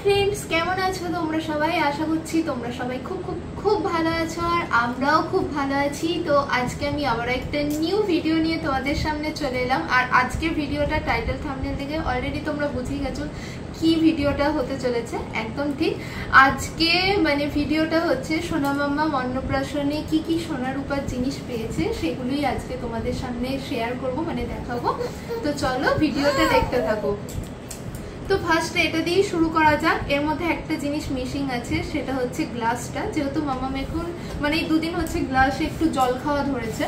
Friends, কেমন আছো তোমরা সবাই? আশা করছি তোমরা সবাই খুব খুব খুব ভালো আছো, আর আমরাও খুব ভালো আছি। তো আজকে আমি আবার একটা নিউ ভিডিও নিয়ে তোমাদের সামনে চলে এলাম। আর আজকের ভিডিওটা টাইটেল থাম্বনেল থেকে অলরেডি তোমরা বুঝেই গেছো কি ভিডিওটা হতে চলেছে। একদম ঠিক, আজকে ভিডিওটা হচ্ছে সোনা মাম্মা অন্নপ্রাশনে কি কি সোনা রূপার জিনিস পেয়েছে সেগুলোই আজকে তোমাদের সামনে শেয়ার করব, দেখাবো। তো চলো ভিডিওটা দেখতে থাকো। তো ফার্স্টে এটা দিয়ে শুরু করা যাক। এর মধ্যে একটা জিনিস মিসিং আছে, সেটা হচ্ছে গ্লাসটা। যেহেতু মাম্মাম এখন এই দুদিন হচ্ছে গ্লাসে একটু জল খাওয়া ধরেছে,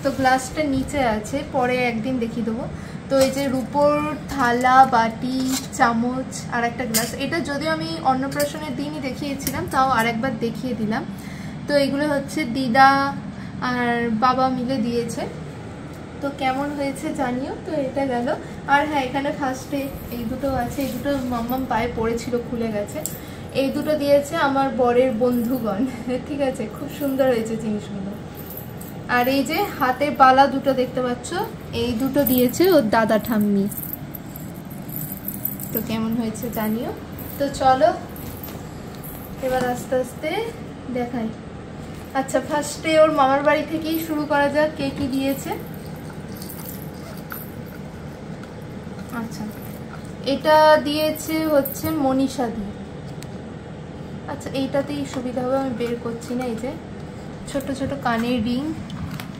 তো গ্লাসটা নিচে আছে, পরে একদিন দেখিয়ে দেবো। তো এই যে রূপোর থালা, বাটি, চামচ আর একটা গ্লাস, এটা যদিও আমি অন্নপ্রাশনের দিনই দেখিয়েছিলাম, তাও আরেকবার দেখিয়ে দিলাম। তো এগুলো হচ্ছে দিদা আর বাবা মিলে দিয়েছে। তো কেমন হয়েছে জানিও। তো এটা গেল। আর হ্যাঁ, এখানে ফার্স্টে এই দুটো আছে, এই দুটো মাম্মাম পায়ে পড়েছিল, খুলে গেছে। এই দুটো দিয়েছে আমার বরের বন্ধুগণ, ঠিক আছে, খুব সুন্দর হয়েছে জিনিসগুলো। আর এই যে হাতে বালা দুটো দেখতে পাচ্ছ, এই দুটো দিয়েছে ওর দাদা ঠাম্মি। তো কেমন হয়েছে জানিও। তো চলো এবার আস্তে আস্তে দেখাই। আচ্ছা, ফার্স্টে ওর মামার বাড়ি থেকেই শুরু করা যাক, কে কি দিয়েছে। আচ্ছা, এটা দিয়েছে হচ্ছে মনীষা দি। আচ্ছা, এইটাতেই সুবিধা হবে, আমি বের করছি না। এই যে ছোট ছোট কানের রিং,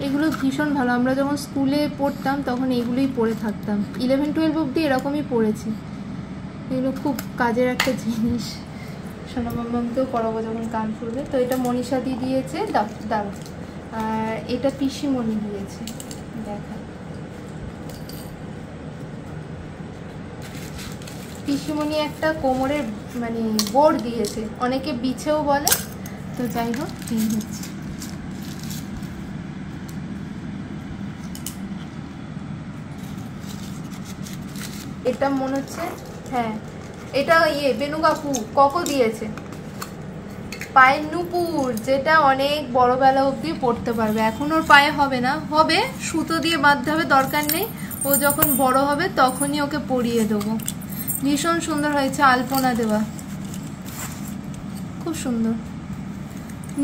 এগুলো ভীষণ ভালো। আমরা যখন স্কুলে পড়তাম তখন এইগুলোই পরে থাকতাম, 11-12 অবধি এরকমই পড়েছি। এগুলো খুব কাজের একটা জিনিস, সোনা মাম্মামকেও পরাবো যখন কান ফুলবে। তো এটা মনীষা দি দিয়েছে, দাও। আর এটা পিসিমণি দিয়েছে, দেখা। পিসিমণি একটা কোমরের বোর্ড দিয়েছে, অনেকে বিছেও বলে। তো যাই হোক, এই হচ্ছে। এটা মনে হচ্ছে, হ্যাঁ এটা বেনুকাকু ককো দিয়েছে পায়ের নুপুর, যেটা অনেক বড়বেলা অবধি পড়তে পারবে। এখন ওর পায়ে হবে না, হবে সুতো দিয়ে বাঁধতে হবে, দরকার নেই। ও যখন বড় হবে তখনই ওকে পরিয়ে দেবো। ভীষণ সুন্দর হয়েছে, আলপনা দেওয়া, খুব সুন্দর।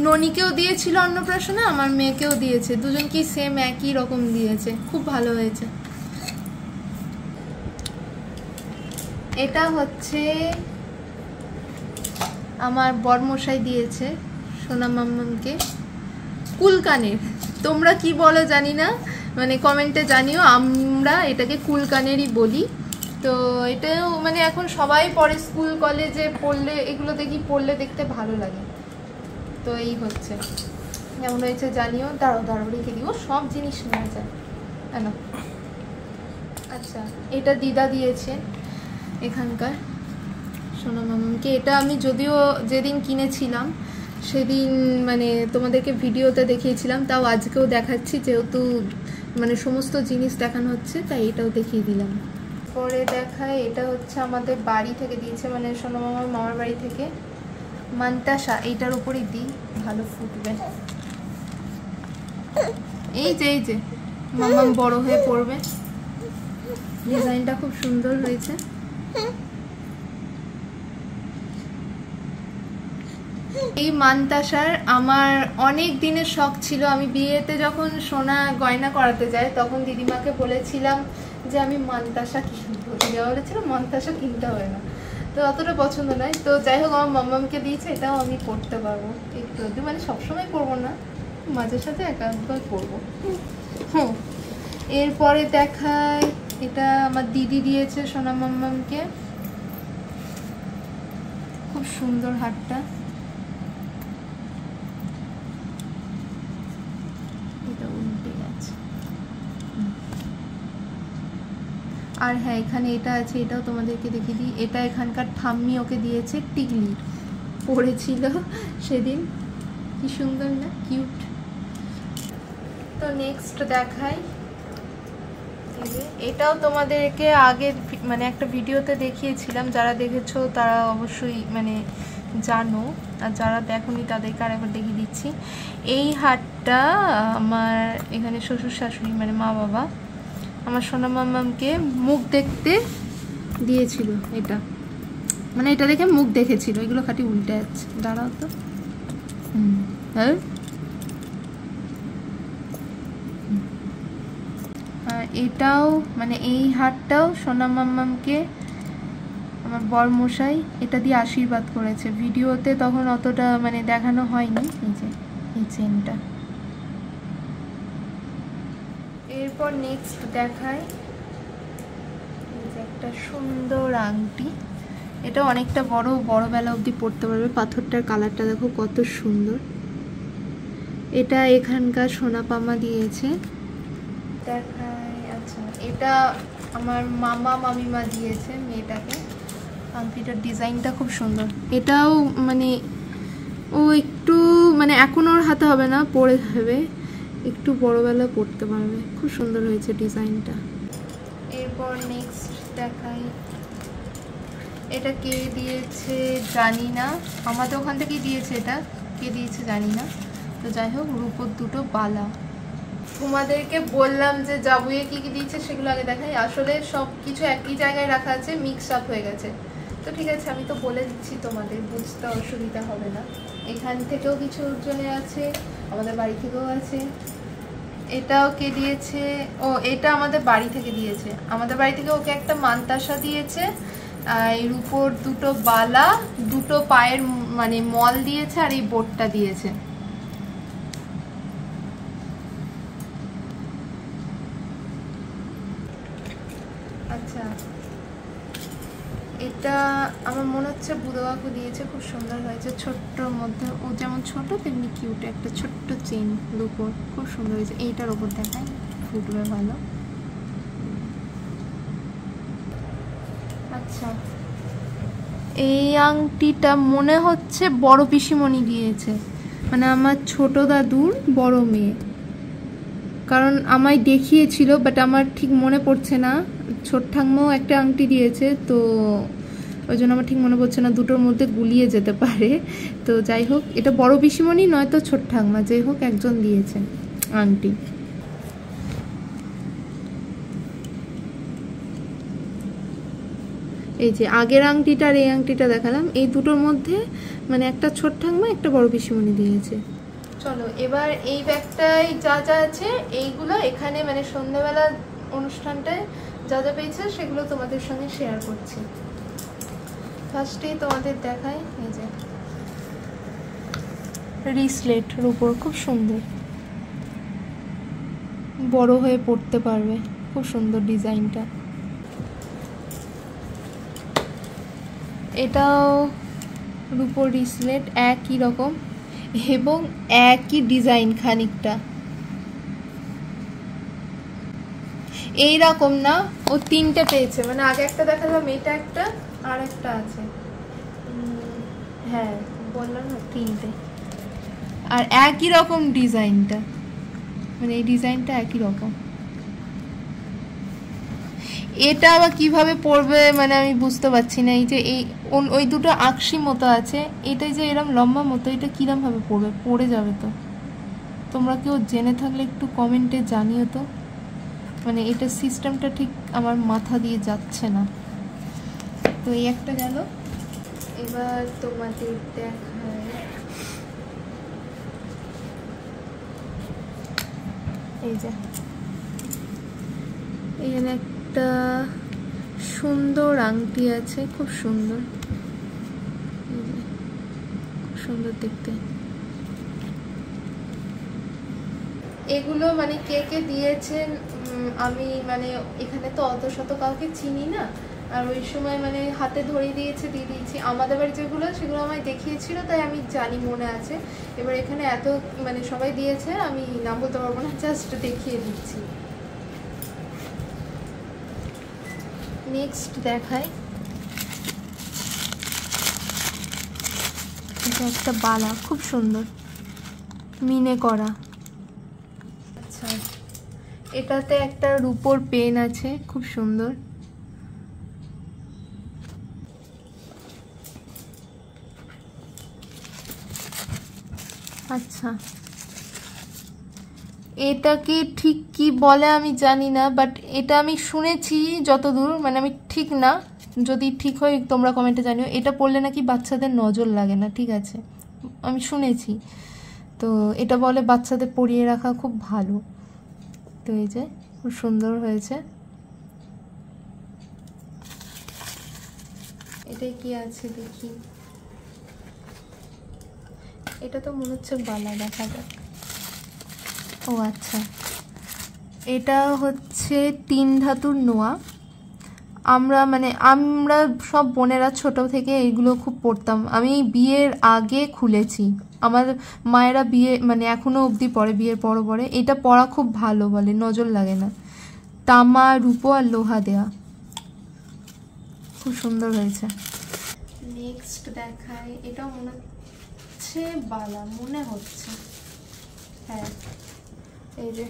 ননিকেও দিয়েছিল অন্নপ্রাশনে, আমার মেয়েকেও দিয়েছে, দুজনকেই সেম একই রকম দিয়েছে, খুব ভালো হয়েছে। এটা হচ্ছে আমার বরমশাই দিয়েছে সোনা মাম্মামকে, কুলকানের। তোমরা কি বলো জানি না, কমেন্টে জানিও। আমরা এটাকে কুলকানেরই বলি। তো এটাও এখন সবাই পড়ে, স্কুল কলেজে পড়লে এগুলো পড়লে দেখতে ভালো লাগে। তো এই হচ্ছে, কেমন হয়েছে জানিও। দাঁড়াও রেখে দিও, সব জিনিস নেওয়া যায়। কেন? আচ্ছা, এটা দিদা দিয়েছে এখানকার সোনা মাম্মামকে। এটা আমি যদিও যেদিন কিনেছিলাম সেদিন তোমাদেরকে ভিডিওতে দেখিয়েছিলাম, তাও আজকেও দেখাচ্ছি, যেহেতু সমস্ত জিনিস দেখানো হচ্ছে, তাই এটাও দেখিয়ে দিলাম। পরে দেখায়, এটা হচ্ছে আমাদের বাড়ি থেকে দিয়েছে, সোনা মামার মামার বাড়ি থেকে মান্তাসা। এইটার উপরেই দিই, ভালো ফুটবে। এই যে মাম্মাম বড় হয়ে পড়বে, ডিজাইনটা খুব সুন্দর হয়েছে। এই মান্তাসার আমার অনেক দিনের শখ ছিল। আমি বিয়েতে যখন সোনা গয়না করাতে যাই, তখন দিদিমাকে বলেছিলাম যে আমি মান্তাসা কিনবো। দিদিমা বলেছিল মান্তাসা কিনতে হবে না, তো অতটা পছন্দ নয়। তো যাই হোক, আমার মাম্মামকে দিয়েছে, এটাও আমি পরতে পারবো একটু, সবসময় পরবো না, মাঝে সাথে একান্তই পরবো। এরপরে দেখায়, এটা আমার দিদি দিয়েছে সোনা মাম্মামকে, খুব সুন্দর হারটা। আর হ্যাঁ, এখানে এটা আছে, এটাও তোমাদেরকে দেখিয়ে দিই। এটা এখানকার ঠাম্মি ওকে দিয়েছে, টিকলি পড়েছিল সেদিন, কি সুন্দর না, কিউট। তো নেক্সট দেখাই, এটাও তোমাদেরকে আগে একটা ভিডিওতে দেখিয়েছিলাম, যারা দেখেছো তারা অবশ্যই জানো, আর যারা দেখোনি তাদেরকে আরেকবার দেখিয়ে দিচ্ছি। এই হারটা আমার এখানে শ্বশুর শাশুড়ি মা বাবা আমার সোনা মাম্মামকে মুখ দেখতে দিয়েছিল। এটা মানে এটা দেখে মুখ দেখেছিল, এগুলো খাটি উল্টে যাচ্ছে, দাঁড়াও তো। হ্যাঁ, এটাও মানে এই হারটাও সোনা মাম্মামকে আমার বরমশাই এটা দিয়ে আশীর্বাদ করেছে। ভিডিওতে তখন অতটা মানে দেখানো হয়নি। এই যে এই চেনটা। এরপর নেক্সট দেখায় একটা সুন্দর আংটি। এটা অনেকটা বড় বেলা অবধি পড়তে পারবে। পাথরটার কালারটা দেখো কত সুন্দর। এটা এখানকার সোনা পামা দিয়েছে। দেখায়, আচ্ছা এটা আমার মামা মামিমা দিয়েছে মেয়েটাকে। আংটিটার ডিজাইনটা খুব সুন্দর। এটাও মানে ও একটু মানে এখন ওর হাতে হবে না, পরে হবে, একটু বড়বেলা পড়তে পারবে। খুব সুন্দর হয়েছে ডিজাইনটা। এরপর নেক্সট দেখাই, এটা কে দিয়েছে জানি না, আমাদের ওখান থেকেই দিয়েছে। এটা কে দিয়েছে জানি না, তো যাই হোক রূপোর দুটো বালা। তোমাদেরকে বললাম যে জাবুয়ে কি কি দিয়েছে সেগুলো আগে দেখাই। আসলে সব কিছু একই জায়গায় রাখা আছে, মিক্স আপ হয়ে গেছে। তো ঠিক আছে, আমি তো বলে দিচ্ছি, তোমাদের বুঝতে অসুবিধা হবে না। এখান থেকেও কিছু জনে আছে, আমাদের বাড়ি থেকেও আছে। এটাও কে দিয়েছে? ও এটা আমাদের বাড়ি থেকে দিয়েছে। আমাদের বাড়ি থেকে ওকে একটা মান্তাসা দিয়েছে, এর উপর দুটো বালা, দুটো পায়ের মানে মল দিয়েছে, আর এই বোটটা দিয়েছে। আচ্ছা, এটা আমার মনে হচ্ছে বুধো কাকু দিয়েছে। খুব সুন্দর হয়েছে, ছোট্টর মধ্যে। ও যেমন ছোট তেমনি কিউট, একটা ছোট্ট চেন রূপোর, খুব সুন্দর হয়েছে। এইটার ওপর দেখায়, ফুটবে ভালো। আচ্ছা, এই আংটিটা মনে হচ্ছে বড় পিসিমণি দিয়েছে, মানে আমার ছোট দাদুর বড় মেয়ে, কারণ আমায় দেখিয়েছিল, বাট আমার ঠিক মনে পড়ছে না। ছোট ঠাম্মাও একটা আংটি দিয়েছে, তো ওই জন্য আমার ঠিক মনে পড়ছে না, দুটোর মধ্যে গুলিয়ে যেতে পারে। তো যাই হোক, এটা বড় পিসিমণি নয়তো ছোট ঠাম্মা, যাই হোক একজন দিয়েছেন আংটি। এই যে আগের আংটিটা আর এই আংটিটা দেখালাম, এই দুটোর মধ্যে মানে একটা ছোট ঠাম্মা একটা বড় পিসিমণি দিয়েছে। চলো এবার এই ব্যাগটায় যা যা আছে এইগুলো এখানে মানে সন্ধ্যাবেলা অনুষ্ঠানটায় যা যা পেয়েছে সেগুলো তোমাদের সঙ্গে শেয়ার করছি। ফার্স্টেই তোমাদের দেখাই, এই যে রিসলেট রূপোর, খুব সুন্দর, বড় হয়ে পড়তে পারবে, খুব সুন্দর ডিজাইনটা। এটাও রূপোর রিসলেট, একই রকম এবং একই ডিজাইন খানিকটা। এই রকম না, ও তিনটে পেয়েছে, মানে আগে একটা দেখালাম, এটা একটা আর একটা আছে। হ্যাঁ বললাম না, তিনটে, আর একই রকম ডিজাইনটা, মানে এই ডিজাইনটা একই রকম। এটা আবার কিভাবে পড়বে মানে আমি বুঝতে পারছি না। এই যে এই ওই দুটো আকশি মতো আছে, এটাই যে এরকম লম্বা মতো, এটা কিরম ভাবে পড়বে? পড়ে যাবে তো। তোমরা কেউ জেনে থাকলে একটু কমেন্টে জানিও তো, মানে এটা সিস্টেমটা ঠিক আমার মাথা দিয়ে যাচ্ছে না। তো এই একটা গেল। এবার তোমাদের দেখায়, এই যে এখানে একটা সুন্দর আংটি আছে, খুব সুন্দর, খুব সুন্দর দেখতে। এগুলো মানে কে কে দিয়েছেন আমি মানে এখানে তো অত শত কাউকে চিনি না, আর ওই সময় মানে হাতে ধরিয়ে দিয়েছে, দিয়ে দিয়েছি। আমাদের বাড়ি যেগুলো সেগুলো আমায় দেখিয়েছিল, তাই আমি জানি, মনে আছে। এবার এখানে এত মানে সবাই দিয়েছে, আমি নাম বলতে পারবো না, জাস্ট দেখিয়ে দিচ্ছি। নেক্সট দেখাই, এটা একটা বালা, খুব সুন্দর মিনে করা। আচ্ছা, এটাতে একটা রূপোর পেন আছে, খুব সুন্দর। আচ্ছা, এটাকে ঠিক কি বলে আমি জানি না, বাট এটা আমি শুনেছি যতদূর, মানে আমি ঠিক না, যদি ঠিক হয় তোমরা কমেন্টে জানিও। এটা পরলে নাকি বাচ্চাদের নজর লাগে না, ঠিক আছে, আমি শুনেছি। তো এটা বলে বাচ্চাদের পরিয়ে রাখা খুব ভালো। তো এই যে খুব সুন্দর হয়েছে। এটাই কি আছে দেখি। এটা তো মনে হচ্ছে বালা, দেখা যাক। ও আচ্ছা, এটা হচ্ছে 3 ধাতুর নোয়া। আমরা সব বোনেরা ছোট থেকে এগুলো খুব পড়তাম। আমি বিয়ের আগে খুলেছি, আমার মায়েরা বিয়ে এখনো অবধি পরে, বিয়ের পরও পরে। এটা পড়া খুব ভালো বলে, নজর লাগে না। তামা, রূপো আর লোহা দেয়া, খুব সুন্দর হয়েছে। নেক্সট দেখায়, এটাও মনে হচ্ছে বালা, মনে হচ্ছে, হ্যাঁ এই যে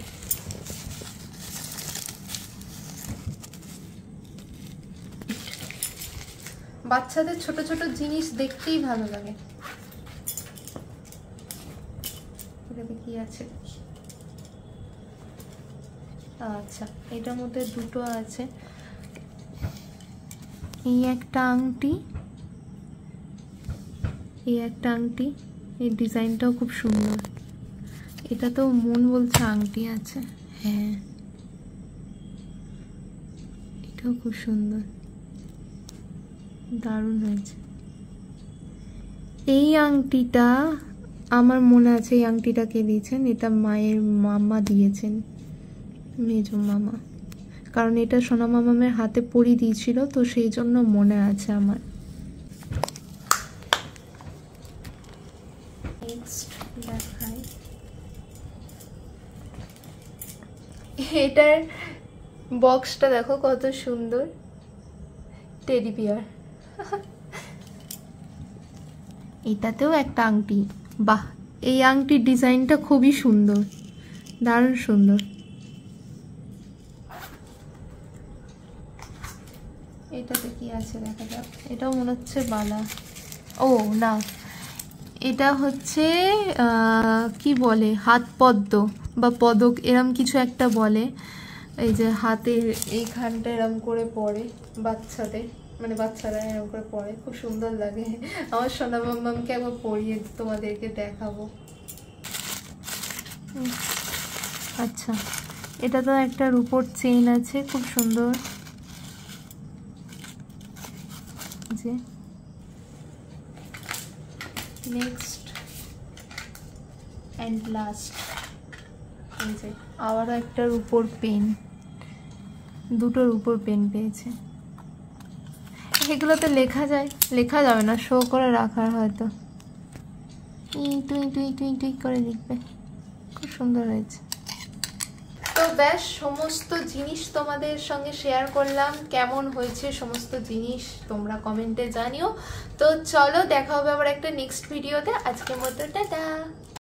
বাচ্চাদের ছোট ছোট জিনিস দেখতেই ভালো লাগে। এটাতে কি আছে? আচ্ছা, এটার মধ্যে দুটো আছে। এই একটা আংটি, এই একটা আংটি, এই ডিজাইনটাও খুব সুন্দর। এটা তো মন বলছে আংটি আছে, হ্যাঁ এটাও খুব সুন্দর, দারুণ হয়েছে। এই আংটিটা আমার মনে আছে, এই আংটিটা কে দিয়েছেন, এটা মায়ের মামা দিয়েছেন, মেজো মামা, কারণ এটা সোনা মামামের হাতে পরিয়ে দিয়েছিল, তো সেই জন্য মনে আছে আমার। নেক্সট দেখাই, এটার বক্সটা দেখো কত সুন্দর, টেডি বিয়ার। এটাতেও একটা আংটি, বাহ, এই আংটির ডিজাইনটা খুবই সুন্দর, দারুণ সুন্দর। এটাতে কি আছে দেখা যাক। এটাও মনে হচ্ছে বালা, ও না, এটা হচ্ছে কি বলে, হাত পদ্ম বা পদক এরম কিছু একটা বলে। এই যে হাতের এইখানটা এরম করে পরে বাচ্চাদের, বাচ্চারা এরকম করে পরে, খুব সুন্দর লাগে। আমার সোনা মাম্মামকে একবার পরিয়ে তোমাদেরকে দেখাবো। আচ্ছা, এটা তো একটা রূপোর চেইন আছে, খুব সুন্দর। যে নেক্সট অ্যান্ড লাস্ট, এই যে আবারও একটা রূপোর পেন, দুটোর উপর পেন পেয়েছে। এগুলোতে লেখা যায়, লেখা যাবে না, শো করে রাখার হয়তো, টুই করে লিখবে, খুব সুন্দর হয়েছে। তো ব্যাস, সমস্ত জিনিস তোমাদের সঙ্গে শেয়ার করলাম। কেমন হয়েছে সমস্ত জিনিস তোমরা কমেন্টে জানিও। তো চলো, দেখা হবে আবার একটা নেক্সট ভিডিওতে। আজকের মতো টাটা।